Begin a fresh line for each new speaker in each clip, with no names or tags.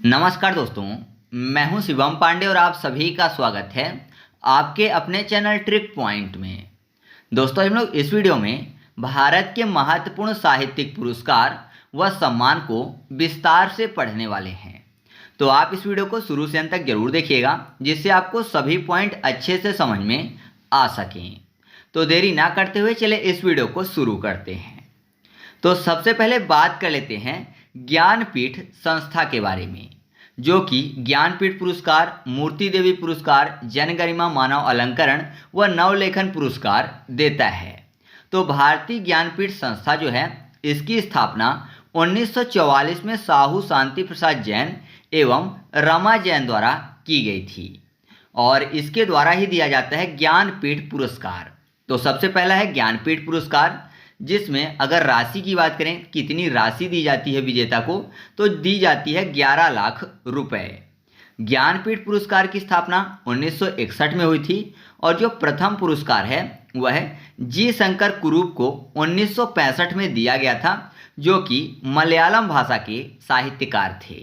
नमस्कार दोस्तों, मैं हूं शिवम पांडे और आप सभी का स्वागत है आपके अपने चैनल ट्रिक पॉइंट में। दोस्तों, हम लोग इस वीडियो में भारत के महत्वपूर्ण साहित्यिक पुरस्कार व सम्मान को विस्तार से पढ़ने वाले हैं। तो आप इस वीडियो को शुरू से अंत तक जरूर देखिएगा, जिससे आपको सभी पॉइंट अच्छे से समझ में आ सकें। तो देरी ना करते हुए चले इस वीडियो को शुरू करते हैं। तो सबसे पहले बात कर लेते हैं ज्ञानपीठ संस्था के बारे में, जो कि ज्ञानपीठ पुरस्कार, मूर्ति देवी पुरस्कार, जनगरिमा मानव अलंकरण व नवलेखन पुरस्कार देता है। तो भारतीय ज्ञानपीठ संस्था जो है, इसकी स्थापना 1944 में साहू शांति प्रसाद जैन एवं रमा जैन द्वारा की गई थी और इसके द्वारा ही दिया जाता है ज्ञानपीठ पुरस्कार। तो सबसे पहला है ज्ञानपीठ पुरस्कार, जिसमें अगर राशि की बात करें, कितनी राशि दी जाती है विजेता को, तो दी जाती है 11 लाख रुपए। ज्ञानपीठ पुरस्कार की स्थापना 1961 में हुई थी और जो प्रथम पुरस्कार है वह जी शंकर कुरूप को 1965 में दिया गया था, जो कि मलयालम भाषा के साहित्यकार थे।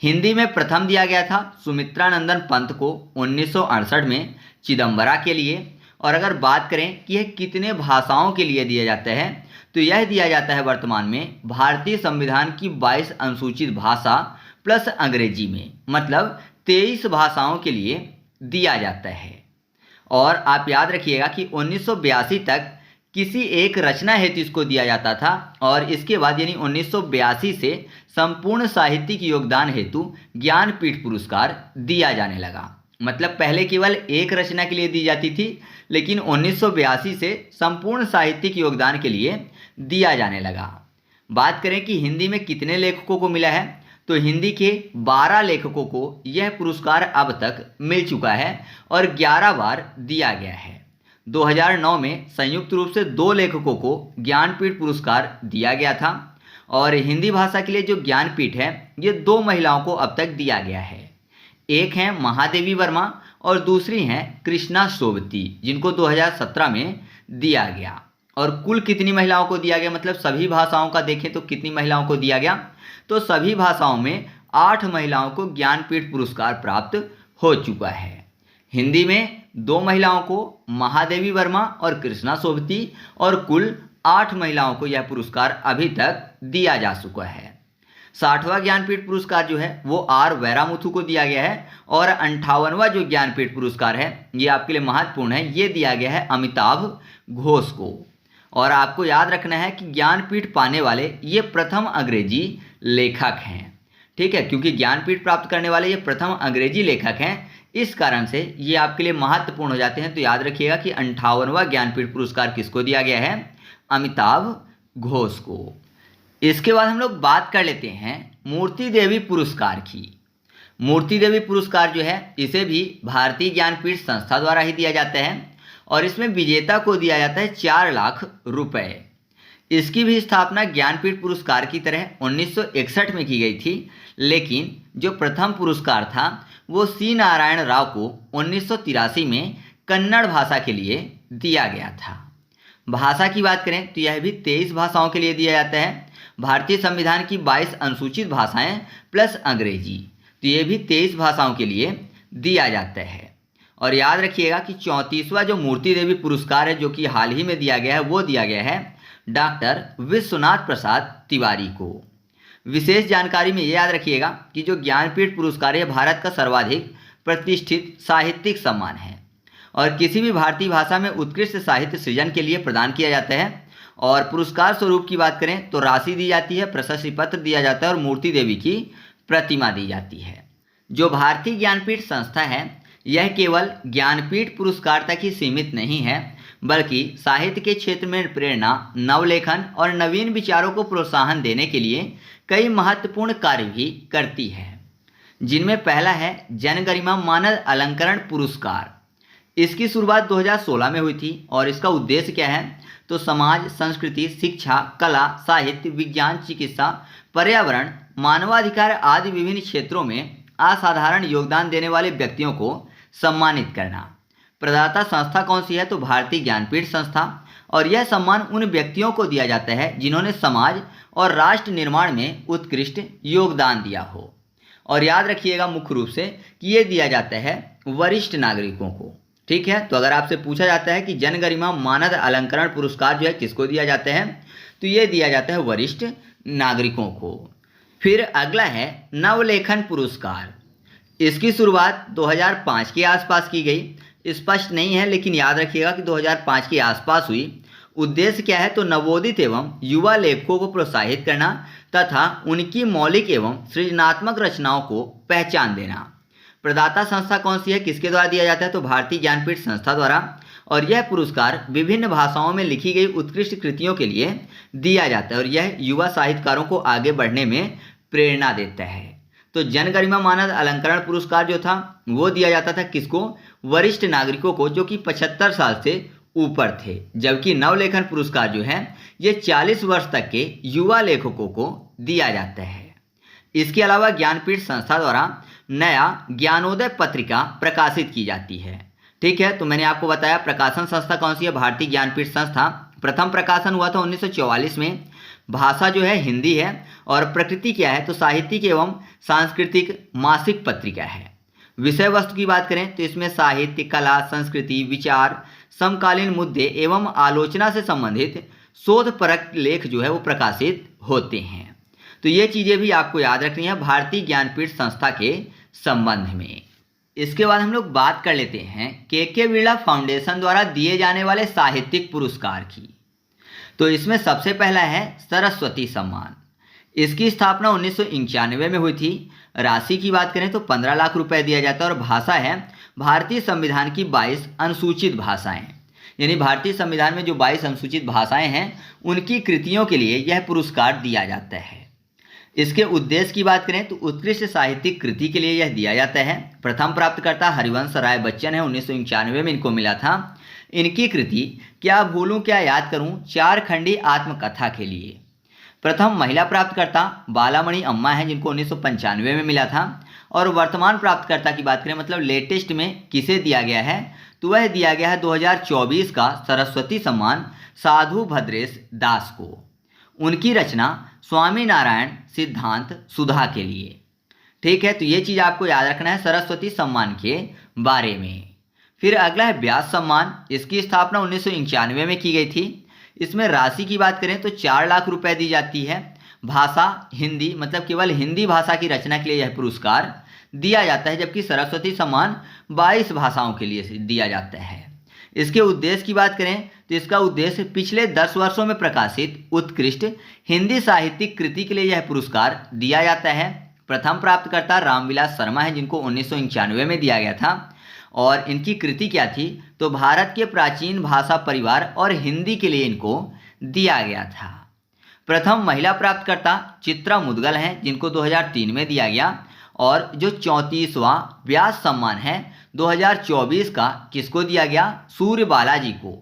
हिंदी में प्रथम दिया गया था सुमित्रानंदन पंत को 1968 में चिदम्बरा के लिए। और अगर बात करें कि यह कितने भाषाओं के लिए दिया जाता है, तो यह दिया जाता है वर्तमान में भारतीय संविधान की 22 अनुसूचित भाषा प्लस अंग्रेजी में, मतलब 23 भाषाओं के लिए दिया जाता है। और आप याद रखिएगा कि 1982 तक किसी एक रचना हेतु इसको दिया जाता था और इसके बाद यानी 1982 से संपूर्ण साहित्यिक योगदान हेतु ज्ञानपीठ पुरस्कार दिया जाने लगा। मतलब पहले केवल एक रचना के लिए दी जाती थी, लेकिन 1982 से संपूर्ण साहित्यिक योगदान के लिए दिया जाने लगा। बात करें कि हिंदी में कितने लेखकों को मिला है, तो हिंदी के 12 लेखकों को यह पुरस्कार अब तक मिल चुका है और 11 बार दिया गया है। 2009 में संयुक्त रूप से 2 लेखकों को ज्ञानपीठ पुरस्कार दिया गया था और हिंदी भाषा के लिए जो ज्ञानपीठ है, ये 2 महिलाओं को अब तक दिया गया है। एक हैं महादेवी वर्मा और दूसरी हैं कृष्णा सोबती, जिनको 2017 में दिया गया। और कुल कितनी महिलाओं को दिया गया, मतलब सभी भाषाओं का देखें तो कितनी महिलाओं को दिया गया, तो सभी भाषाओं में 8 महिलाओं को ज्ञानपीठ पुरस्कार प्राप्त हो चुका है। हिंदी में 2 महिलाओं को, महादेवी वर्मा और कृष्णा सोबती, और कुल 8 महिलाओं को यह पुरस्कार अभी तक दिया जा चुका है। 60वां ज्ञानपीठ पुरस्कार जो है वो आर वैरामुथु को दिया गया है और 58वां जो ज्ञानपीठ पुरस्कार है, ये आपके लिए महत्वपूर्ण है, ये दिया गया है अमिताभ घोष को। और आपको याद रखना है कि ज्ञानपीठ पाने वाले ये प्रथम अंग्रेजी लेखक हैं, ठीक है, क्योंकि ज्ञानपीठ प्राप्त करने वाले ये प्रथम अंग्रेजी लेखक हैं, इस कारण से ये आपके लिए महत्वपूर्ण हो जाते हैं। तो याद रखिएगा कि 58वां ज्ञानपीठ पुरस्कार किसको दिया गया है, अमिताभ घोष को। इसके बाद हम लोग बात कर लेते हैं मूर्ति देवी पुरस्कार की। मूर्ति देवी पुरस्कार जो है, इसे भी भारतीय ज्ञानपीठ संस्था द्वारा ही दिया जाता है और इसमें विजेता को दिया जाता है 4 लाख रुपए। इसकी भी स्थापना ज्ञानपीठ पुरस्कार की तरह 1961 में की गई थी, लेकिन जो प्रथम पुरस्कार था वो सी नारायण राव को 1983 में कन्नड़ भाषा के लिए दिया गया था। भाषा की बात करें तो यह भी 23 भाषाओं के लिए दिया जाता है। भारतीय संविधान की 22 अनुसूचित भाषाएं प्लस अंग्रेजी, तो ये भी 23 भाषाओं के लिए दिया जाता है। और याद रखिएगा कि 34वां जो मूर्ति देवी पुरस्कार है, जो कि हाल ही में दिया गया है, वो दिया गया है डॉक्टर विश्वनाथ प्रसाद तिवारी को। विशेष जानकारी में ये याद रखिएगा कि जो ज्ञानपीठ पुरस्कार है, भारत का सर्वाधिक प्रतिष्ठित साहित्यिक सम्मान है और किसी भी भारतीय भाषा में उत्कृष्ट साहित्य सृजन के लिए प्रदान किया जाता है। और पुरस्कार स्वरूप की बात करें तो राशि दी जाती है, प्रशस्ति पत्र दिया जाता है और मूर्ति देवी की प्रतिमा दी जाती है। जो भारतीय ज्ञानपीठ संस्था है, यह केवल ज्ञानपीठ पुरस्कार तक ही सीमित नहीं है, बल्कि साहित्य के क्षेत्र में प्रेरणा, नवलेखन और नवीन विचारों को प्रोत्साहन देने के लिए कई महत्वपूर्ण कार्य भी करती है, जिनमें पहला है जनगरिमा मानव अलंकरण पुरस्कार। इसकी शुरुआत 2016 में हुई थी और इसका उद्देश्य क्या है, तो समाज, संस्कृति, शिक्षा, कला, साहित्य, विज्ञान, चिकित्सा, पर्यावरण, मानवाधिकार आदि विभिन्न क्षेत्रों में असाधारण योगदान देने वाले व्यक्तियों को सम्मानित करना। प्रदाता संस्था कौन सी है, तो भारतीय ज्ञानपीठ संस्था। और यह सम्मान उन व्यक्तियों को दिया जाता है जिन्होंने समाज और राष्ट्र निर्माण में उत्कृष्ट योगदान दिया हो। और याद रखिएगा मुख्य रूप से कि ये दिया जाता है वरिष्ठ नागरिकों को। ठीक है, तो अगर आपसे पूछा जाता है कि जन गरिमा मानद अलंकरण पुरस्कार जो है किसको दिया जाता है, तो ये दिया जाता है वरिष्ठ नागरिकों को। फिर अगला है नवलेखन पुरस्कार। इसकी शुरुआत 2005 के आसपास की गई, स्पष्ट नहीं है लेकिन याद रखिएगा कि 2005 के आसपास हुई। उद्देश्य क्या है, तो नवोदित एवं युवा लेखकों को प्रोत्साहित करना तथा उनकी मौलिक एवं सृजनात्मक रचनाओं को पहचान देना। प्रदाता संस्था कौन सी है, किसके द्वारा दिया जाता है, तो भारतीय ज्ञानपीठ संस्था द्वारा। और यह पुरस्कार विभिन्न भाषाओं में लिखी गई उत्कृष्ट कृतियों के लिए दिया जाता है और यह युवा साहित्यकारों को आगे बढ़ने में प्रेरणा देता है। तो जन गरिमा मानद अलंकरण पुरस्कार जो था वो दिया जाता था किसको, वरिष्ठ नागरिकों को जो कि 75 साल से ऊपर थे, जबकि नवलेखन पुरस्कार जो है ये 40 वर्ष तक के युवा लेखकों को दिया जाता है। इसके अलावा ज्ञानपीठ संस्था द्वारा नया ज्ञानोदय पत्रिका प्रकाशित की जाती है। ठीक है, तो मैंने आपको बताया प्रकाशन संस्था कौन सी है, भारतीय ज्ञानपीठ संस्था। प्रथम प्रकाशन हुआ था 1944 में। भाषा जो है हिंदी है और प्रकृति क्या है, तो साहित्यिक एवं सांस्कृतिक मासिक पत्रिका है। विषय वस्तु की बात करें तो इसमें साहित्य, कला, संस्कृति, विचार, समकालीन मुद्दे एवं आलोचना से संबंधित शोधपरक लेख जो है वो प्रकाशित होते हैं। तो ये चीज़ें भी आपको याद रखनी है भारतीय ज्ञानपीठ संस्था के संबंध में। इसके बाद हम लोग बात कर लेते हैं के बिरला फाउंडेशन द्वारा दिए जाने वाले साहित्यिक पुरस्कार की। तो इसमें सबसे पहला है सरस्वती सम्मान। इसकी स्थापना 1991 में हुई थी। राशि की बात करें तो 15 लाख रुपए दिया जाता है और भाषा है भारतीय संविधान की 22 अनुसूचित भाषाएं, यानी भारतीय संविधान में जो 22 अनुसूचित भाषाएं हैं उनकी कृतियों के लिए यह पुरस्कार दिया जाता है। इसके उद्देश्य की बात करें तो उत्कृष्ट साहित्यिक कृति के लिए यह दिया जाता है। प्रथम प्राप्तकर्ता हरिवंश राय बच्चन है, 1991 में इनको मिला था। इनकी कृति क्या भूलूं क्या याद करूं 4 खंडी आत्मकथा के लिए। प्रथम महिला प्राप्तकर्ता बालामणि अम्मा है, जिनको 1995 में मिला था। और वर्तमान प्राप्तकर्ता की बात करें मतलब लेटेस्ट में किसे दिया गया है, तो वह दिया गया है 2024 का सरस्वती सम्मान साधु भद्रेश दास को। उनकी रचना स्वामी नारायण सिद्धांत सुधा के लिए। ठीक है, तो ये चीज़ आपको याद रखना है सरस्वती सम्मान के बारे में। फिर अगला है व्यास सम्मान। इसकी स्थापना 1991 में की गई थी। इसमें राशि की बात करें तो 4 लाख रुपए दी जाती है। भाषा हिंदी, मतलब केवल हिंदी भाषा की रचना के लिए यह पुरस्कार दिया जाता है, जबकि सरस्वती सम्मान 22 भाषाओं के लिए दिया जाता है। इसके उद्देश्य की बात करें तो इसका उद्देश्य पिछले 10 वर्षों में प्रकाशित उत्कृष्ट हिंदी साहित्यिक कृति के लिए यह पुरस्कार दिया जाता है। प्रथम प्राप्तकर्ता रामविलास शर्मा है, जिनको 1991 में दिया गया था। और इनकी कृति क्या थी, तो भारत के प्राचीन भाषा परिवार और हिंदी के लिए इनको दिया गया था। प्रथम महिला प्राप्तकर्ता चित्रा मुदगल हैं, जिनको 2003 में दिया गया। और जो 34वां व्यास सम्मान है 2024 का किसको दिया गया, सूर्य बालाजी को।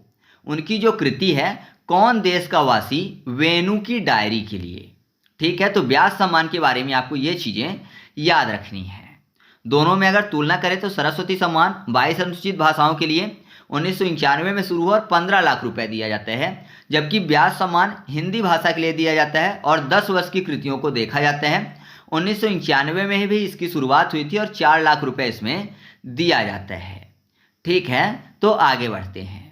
उनकी जो कृति है कौन देश का वासी वेणु की डायरी के लिए। ठीक है, तो व्यास सम्मान के बारे में आपको ये चीज़ें याद रखनी है। दोनों में अगर तुलना करें तो सरस्वती सम्मान 22 अनुसूचित भाषाओं के लिए 1991 में शुरू हुआ और 15 लाख रुपए दिया जाता है, जबकि व्यास सम्मान हिंदी भाषा के लिए दिया जाता है और 10 वर्ष की कृतियों को देखा जाता है। 1991 में भी इसकी शुरुआत हुई थी और 4 लाख रुपए इसमें दिया जाता है। ठीक है, तो आगे बढ़ते हैं।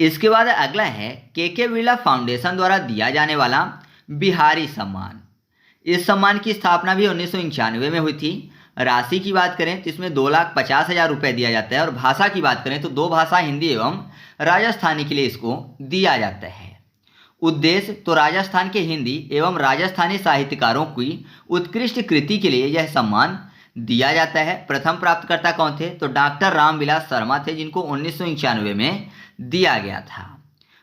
इसके बाद अगला है के बिरला फाउंडेशन द्वारा दिया जाने वाला बिहारी सम्मान। इस सम्मान की स्थापना भी 1991 में हुई थी। राशि की बात करें तो इसमें 2,50,000 रुपये दिया जाता है और भाषा की बात करें तो 2 भाषा हिंदी एवं राजस्थानी के लिए इसको दिया जाता है। उद्देश्य तो राजस्थान के हिंदी एवं राजस्थानी साहित्यकारों की उत्कृष्ट कृति के लिए यह सम्मान दिया जाता है। प्रथम प्राप्तकर्ता कौन थे, तो डॉक्टर रामविलास शर्मा थे, जिनको 1991 में दिया गया था।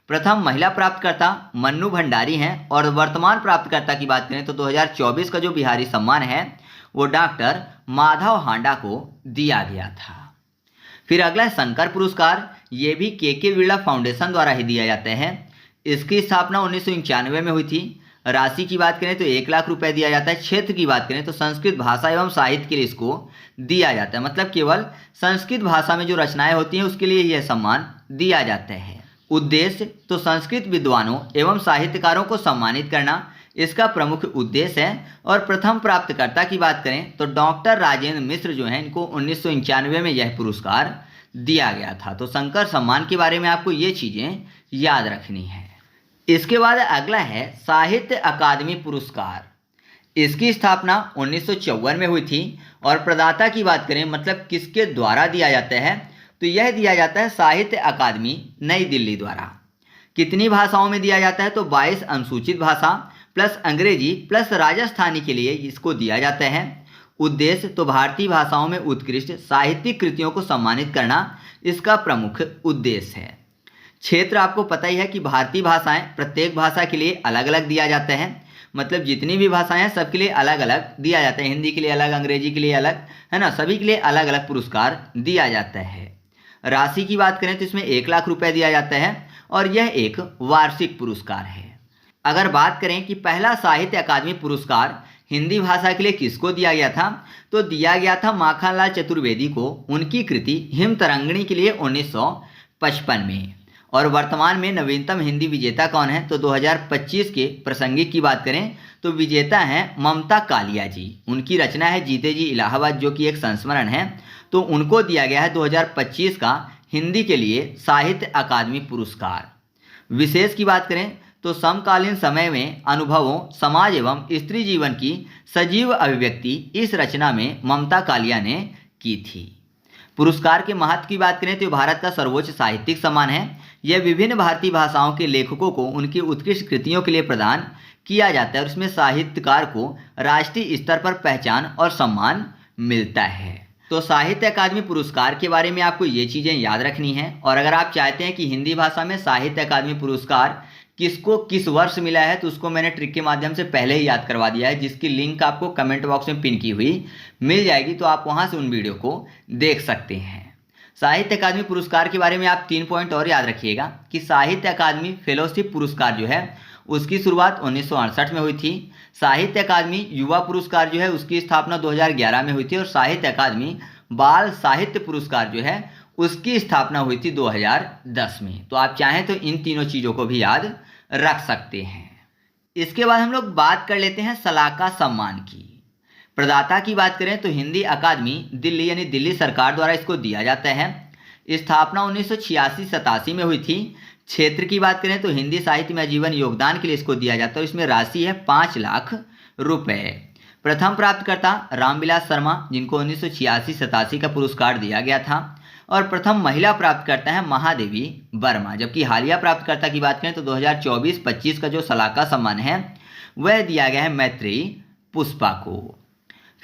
प्रथम महिला प्राप्तकर्ता मन्नू भंडारी हैं और वर्तमान प्राप्तकर्ता की बात करें तो 2024 का जो बिहारी सम्मान है वो डॉक्टर माधव हांडा को दिया गया था। फिर अगला है शंकर पुरस्कार। ये भी के बिरला फाउंडेशन द्वारा ही दिया जाता है। इसकी स्थापना 1991 में हुई थी। राशि की बात करें तो 1 लाख रुपए दिया जाता है। क्षेत्र की बात करें तो संस्कृत भाषा एवं साहित्य के लिए इसको दिया जाता है, मतलब केवल संस्कृत भाषा में जो रचनाएं होती हैं उसके लिए यह सम्मान दिया जाता है। उद्देश्य तो संस्कृत विद्वानों एवं साहित्यकारों को सम्मानित करना, इसका प्रमुख उद्देश्य है। और प्रथम प्राप्तकर्ता की बात करें तो डॉक्टर राजेंद्र मिश्र जो हैं, इनको 1991 में यह पुरस्कार दिया गया था। तो शंकर सम्मान के बारे में आपको ये चीज़ें याद रखनी है। इसके बाद अगला है साहित्य अकादमी पुरस्कार। इसकी स्थापना 1954 में हुई थी। और प्रदाता की बात करें मतलब किसके द्वारा दिया जाता है, तो यह दिया जाता है साहित्य अकादमी नई दिल्ली द्वारा। कितनी भाषाओं में दिया जाता है, तो 22 अनुसूचित भाषा प्लस अंग्रेजी प्लस राजस्थानी के लिए इसको दिया जाता है। उद्देश्य तो भारतीय भाषाओं में उत्कृष्ट साहित्यिक कृतियों को सम्मानित करना इसका प्रमुख उद्देश्य है। क्षेत्र आपको पता ही है कि भारतीय भाषाएं प्रत्येक भाषा के लिए अलग अलग दिया जाता है, मतलब जितनी भी भाषाएं हैं सबके लिए अलग अलग दिया जाता है। हिंदी के लिए अलग, अंग्रेजी के लिए अलग, है ना, सभी के लिए अलग अलग पुरस्कार दिया जाता है। राशि की बात करें तो इसमें 1 लाख रुपए दिया जाता है और यह एक वार्षिक पुरस्कार है। अगर बात करें कि पहला साहित्य अकादमी पुरस्कार हिंदी भाषा के लिए किसको दिया गया था, तो दिया गया था माखनलाल चतुर्वेदी को उनकी कृति हिमतरंगिणी के लिए 1955 में। और वर्तमान में नवीनतम हिंदी विजेता कौन है, तो 2025 के प्रासंगिक की बात करें तो विजेता हैं ममता कालिया जी। उनकी रचना है जीते जी इलाहाबाद, जो कि एक संस्मरण है। तो उनको दिया गया है 2025 का हिंदी के लिए साहित्य अकादमी पुरस्कार। विशेष की बात करें तो समकालीन समय में अनुभवों, समाज एवं स्त्री जीवन की सजीव अभिव्यक्ति इस रचना में ममता कालिया ने की थी। पुरस्कार के महत्व की बात करें तो भारत का सर्वोच्च साहित्यिक सम्मान है। यह विभिन्न भारतीय भाषाओं के लेखकों को उनकी उत्कृष्ट कृतियों के लिए प्रदान किया जाता है और इसमें साहित्यकार को राष्ट्रीय स्तर पर पहचान और सम्मान मिलता है। तो साहित्य अकादमी पुरस्कार के बारे में आपको ये चीज़ें याद रखनी है। और अगर आप चाहते हैं कि हिंदी भाषा में साहित्य अकादमी पुरस्कार किसको किस वर्ष मिला है, तो उसको मैंने ट्रिक के माध्यम से पहले ही याद करवा दिया है, जिसकी लिंक आपको कमेंट बॉक्स में पिन की हुई मिल जाएगी, तो आप वहां से उन वीडियो को देख सकते हैं। साहित्य अकादमी पुरस्कार के बारे में आप 3 पॉइंट और याद रखिएगा कि साहित्य अकादमी फेलोशिप पुरस्कार जो है उसकी शुरुआत 1968 में हुई थी। साहित्य अकादमी युवा पुरस्कार जो है उसकी स्थापना 2011 में हुई थी। और साहित्य अकादमी बाल साहित्य पुरस्कार जो है उसकी स्थापना हुई थी 2010 में। तो आप चाहें तो इन तीनों चीज़ों को भी याद रख सकते हैं। इसके बाद हम लोग बात कर लेते हैं सलाका सम्मान की। प्रदाता की बात करें तो हिंदी अकादमी दिल्ली यानी दिल्ली सरकार द्वारा इसको दिया जाता है। स्थापना 1986-87 में हुई थी। क्षेत्र की बात करें तो हिंदी साहित्य में आजीवन योगदान के लिए इसको दिया जाता है और इसमें राशि है 5 लाख रुपए। प्रथम प्राप्तकर्ता रामविलास शर्मा, जिनको 1986-87 का पुरस्कार दिया गया था। और प्रथम महिला प्राप्तकर्ता है महादेवी वर्मा। जबकि हालिया प्राप्तकर्ता की बात करें तो 2024-25 का जो सलाका सम्मान है वह दिया गया है मैत्रेयी पुष्पा को।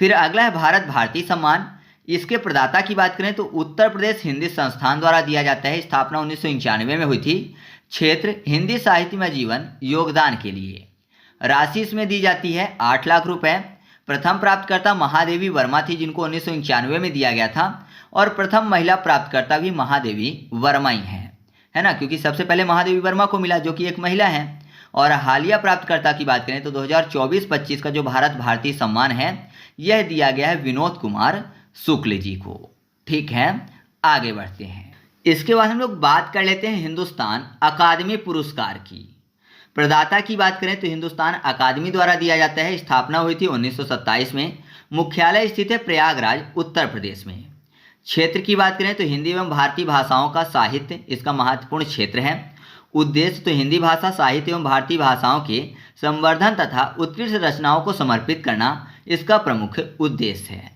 फिर अगला है भारत भारती सम्मान। इसके प्रदाता की बात करें तो उत्तर प्रदेश हिंदी संस्थान द्वारा दिया जाता है। स्थापना 1991 में हुई थी। क्षेत्र हिंदी साहित्य में जीवन योगदान के लिए। राशि इसमें दी जाती है 8 लाख रुपए। प्रथम प्राप्तकर्ता महादेवी वर्मा थी, जिनको 1991 में दिया गया था। और प्रथम महिला प्राप्तकर्ता भी महादेवी वर्मा ही है ना, क्योंकि सबसे पहले महादेवी वर्मा को मिला जो कि एक महिला है। और हालिया प्राप्तकर्ता की बात करें तो 2024-25 का जो भारत भारती सम्मान है यह दिया गया है विनोद कुमार शुक्ल जी को। ठीक है, आगे बढ़ते हैं। इसके बाद हम लोग बात कर लेते हैं हिंदुस्तान अकादमी पुरस्कार की। प्रदाता की बात करें तो हिंदुस्तान अकादमी द्वारा दिया जाता है। स्थापना हुई थी 1927 में। मुख्यालय स्थित है प्रयागराज उत्तर प्रदेश में। क्षेत्र की बात करें तो हिंदी एवं भारतीय भाषाओं का साहित्य इसका महत्वपूर्ण क्षेत्र है। उद्देश्य तो हिंदी भाषा साहित्य एवं भारतीय भाषाओं के संवर्धन तथा उत्कृष्ट रचनाओं को समर्पित करना इसका प्रमुख उद्देश्य है।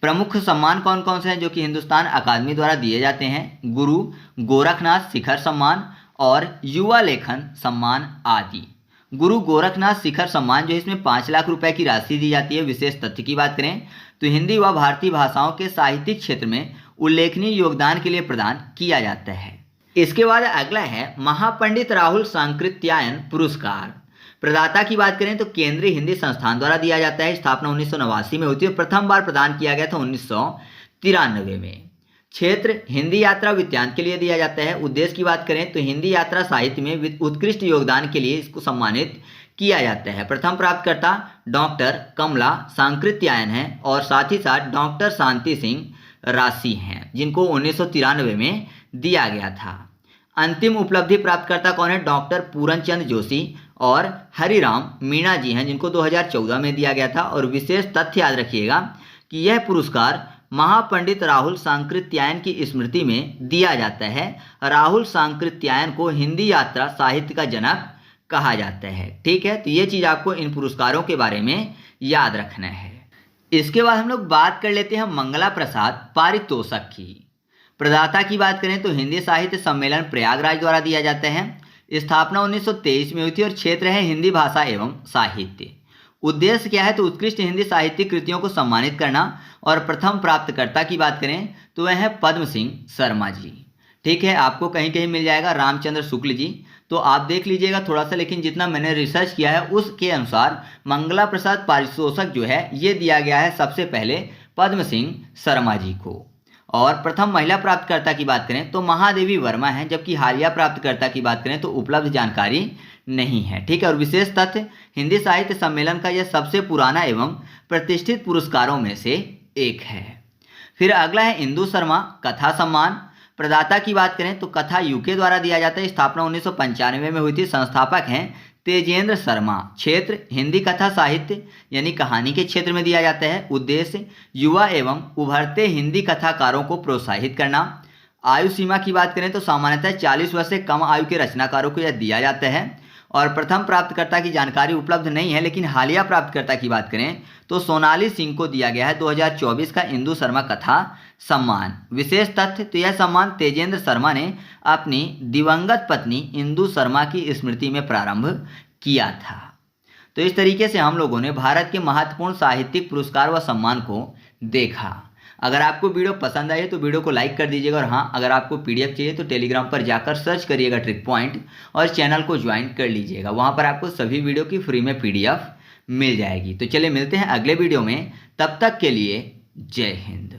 प्रमुख सम्मान कौन कौन से हैं जो कि हिंदुस्तान अकादमी द्वारा दिए जाते हैं? गुरु गोरखनाथ शिखर सम्मान और युवा लेखन सम्मान आदि। गुरु गोरखनाथ शिखर सम्मान जो है इसमें 5 लाख रुपए की राशि दी जाती है। विशेष तथ्य की बात करें तो हिंदी व भारतीय भाषाओं के साहित्यिक क्षेत्र में उल्लेखनीय योगदान के लिए प्रदान किया जाता है। इसके बाद अगला है महापंडित राहुल सांकृत्यायन पुरस्कार। प्रदाता की बात करें तो केंद्रीय हिंदी संस्थान द्वारा दिया जाता है। स्थापना 1989 में हुई थी और प्रथम बार प्रदान किया गया था 1993 में। क्षेत्र हिंदी यात्रा वृत्तांत के लिए दिया जाता है। उद्देश्य की बात करें तो हिंदी यात्रा साहित्य में उत्कृष्ट योगदान के लिए इसको सम्मानित किया जाता है। प्रथम प्राप्तकर्ता डॉक्टर कमला सांकृत्यायन है और साथ ही साथ डॉक्टर शांति सिंह राशि हैं, जिनको 1993 में दिया गया था। अंतिम उपलब्धि प्राप्तकर्ता कौन है? डॉक्टर पूरनचंद जोशी और हरिराम मीणा जी हैं, जिनको 2014 में दिया गया था। और विशेष तथ्य याद रखिएगा कि यह पुरस्कार महापंडित राहुल सांकृत्यायन की स्मृति में दिया जाता है। राहुल सांकृत्यायन को हिंदी यात्रा साहित्य का जनक कहा जाता है। ठीक है, तो ये चीज़ आपको इन पुरस्कारों के बारे में याद रखना है। इसके बाद हम लोग बात कर लेते हैं मंगला प्रसाद पारितोषक की। प्रदाता की बात करें तो हिंदी साहित्य सम्मेलन प्रयागराज द्वारा दिया जाता है। स्थापना 1923 में हुई थी और क्षेत्र है हिंदी भाषा एवं साहित्य। उद्देश्य क्या है? तो उत्कृष्ट हिंदी साहित्यिक कृतियों को सम्मानित करना। और प्रथम प्राप्तकर्ता की बात करें तो वह है पद्म सिंह शर्मा जी। ठीक है, आपको कहीं कहीं मिल जाएगा रामचंद्र शुक्ल जी, तो आप देख लीजिएगा थोड़ा सा। लेकिन जितना मैंने रिसर्च किया है उसके अनुसार मंगला प्रसाद पारितोषक जो है ये दिया गया है सबसे पहले पद्म सिंह शर्मा जी को। और प्रथम महिला प्राप्तकर्ता की बात करें तो महादेवी वर्मा है, जबकि हालिया प्राप्तकर्ता की बात करें तो उपलब्ध जानकारी नहीं है। ठीक है, और विशेष तथ्य हिंदी साहित्य सम्मेलन का यह सबसे पुराना एवं प्रतिष्ठित पुरस्कारों में से एक है। फिर अगला है इंदु शर्मा कथा सम्मान। प्रदाता की बात करें तो कथा यूके द्वारा दिया जाता है। स्थापना 1995 में हुई थी। संस्थापक हैं तेजेंद्र शर्मा। क्षेत्र हिंदी कथा साहित्य यानी कहानी के क्षेत्र में दिया जाता है। उद्देश्य युवा एवं उभरते हिंदी कथाकारों को प्रोत्साहित करना। आयु सीमा की बात करें तो सामान्यतः 40 वर्ष से कम आयु के रचनाकारों को यह दिया जाता है। और प्रथम प्राप्तकर्ता की जानकारी उपलब्ध नहीं है, लेकिन हालिया प्राप्तकर्ता की बात करें तो सोनाली सिंह को दिया गया है 2024 का इंदु शर्मा कथा सम्मान। विशेष तथ्य तो यह सम्मान तेजेंद्र शर्मा ने अपनी दिवंगत पत्नी इंदु शर्मा की स्मृति में प्रारंभ किया था। तो इस तरीके से हम लोगों ने भारत के महत्वपूर्ण साहित्यिक पुरस्कार व सम्मान को देखा। अगर आपको वीडियो पसंद आई है तो वीडियो को लाइक कर दीजिएगा। और हाँ, अगर आपको पीडीएफ चाहिए तो टेलीग्राम पर जाकर सर्च करिएगा ट्रिक पॉइंट और चैनल को ज्वाइन कर लीजिएगा। वहाँ पर आपको सभी वीडियो की फ्री में पीडीएफ मिल जाएगी। तो चलिए मिलते हैं अगले वीडियो में, तब तक के लिए जय हिंद।